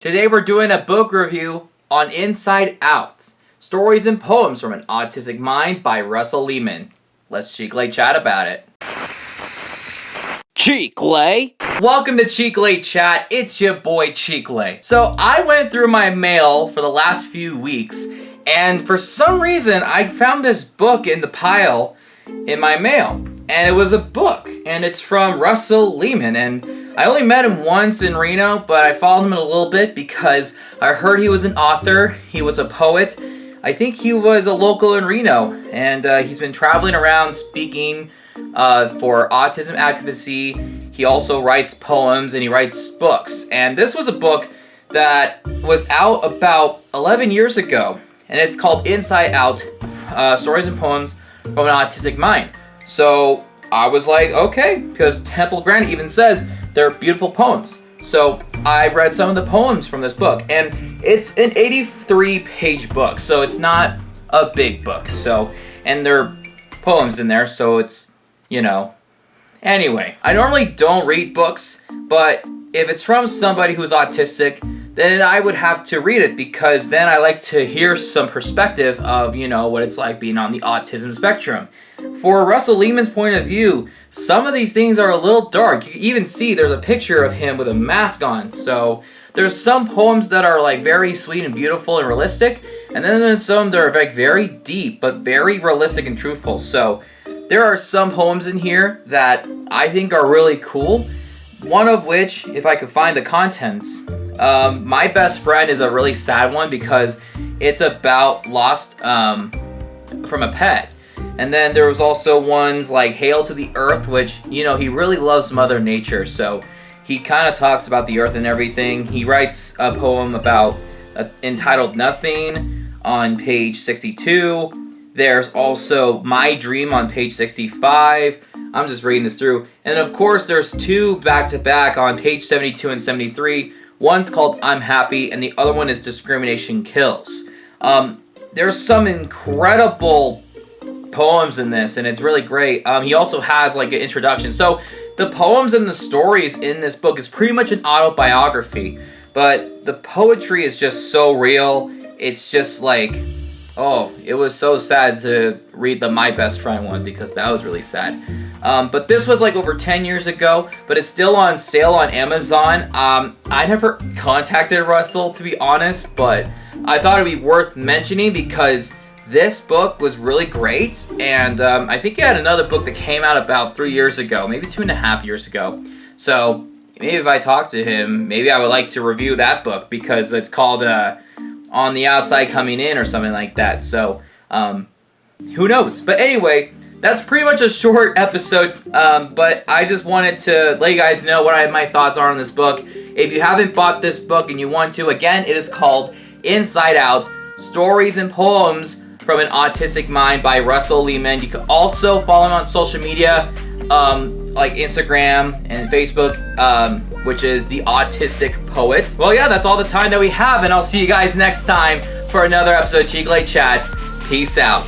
Today we're doing a book review on Inside Out, Stories and Poems from an Autistic Mind by Russell Lehmann. Let's CHICLE chat about it. CHICLE! Welcome to CHICLE Chat, it's your boy CHICLE. So I went through my mail for the last few weeks, and for some reason I found this book in the pile in my mail. And it was a book, and it's from Russell Lehmann, and I only met him once in Reno, but I followed him a little bit because I heard he was an author, he was a poet. I think he was a local in Reno, and he's been traveling around speaking for autism advocacy. He also writes poems and he writes books. And this was a book that was out about 11 years ago, and it's called Inside Out, Stories and Poems from an Autistic Mind. So I was like, okay, because Temple Grandin even says they're beautiful poems. So I read some of the poems from this book, and it's an 83-page book, so it's not a big book. So, and there are poems in there, so it's, you know. Anyway, I normally don't read books, but if it's from somebody who's autistic, then I would have to read it, because then I like to hear some perspective of, you know, what it's like being on the autism spectrum. For Russell Lehmann's point of view, some of these things are a little dark. You can even see there's a picture of him with a mask on. So there's some poems that are like very sweet and beautiful and realistic, and then there's some that are like very deep but very realistic and truthful. So there are some poems in here that I think are really cool. One of which, if I could find the contents, My Best Friend is a really sad one because it's about lost from a pet. And then there was also ones like Hail to the Earth, which, you know, he really loves Mother Nature, so he kind of talks about the earth and everything. He writes a poem about entitled Nothing on page 62. There's also My Dream on page 65. I'm just reading this through. And then, of course, there's two back-to-back on page 72 and 73. One's called I'm Happy, and the other one is Discrimination Kills. There's some incredible poems in this, and it's really great. He also has like an introduction. So the poems and the stories in this book is pretty much an autobiography, but the poetry is just so real. It's just like, oh, it was so sad to read the My Best Friend one because that was really sad. But this was like over 10 years ago, but it's still on sale on Amazon. I never contacted Russell, to be honest, but I thought it'd be worth mentioning because this book was really great, and I think he had another book that came out about 3 years ago, maybe 2.5 years ago. So maybe if I talk to him, maybe I would like to review that book because it's called On the Outside Coming In or something like that. So who knows? But anyway, that's pretty much a short episode, but I just wanted to let you guys know what my thoughts are on this book. If you haven't bought this book and you want to, again, it is called Inside Out, Stories and Poems from an Autistic Mind by Russell Lehmann. You can also follow him on social media, like Instagram and Facebook, which is The Autistic Poet. Well, yeah, that's all the time that we have, and I'll see you guys next time for another episode of CHICLE Chat. Peace out.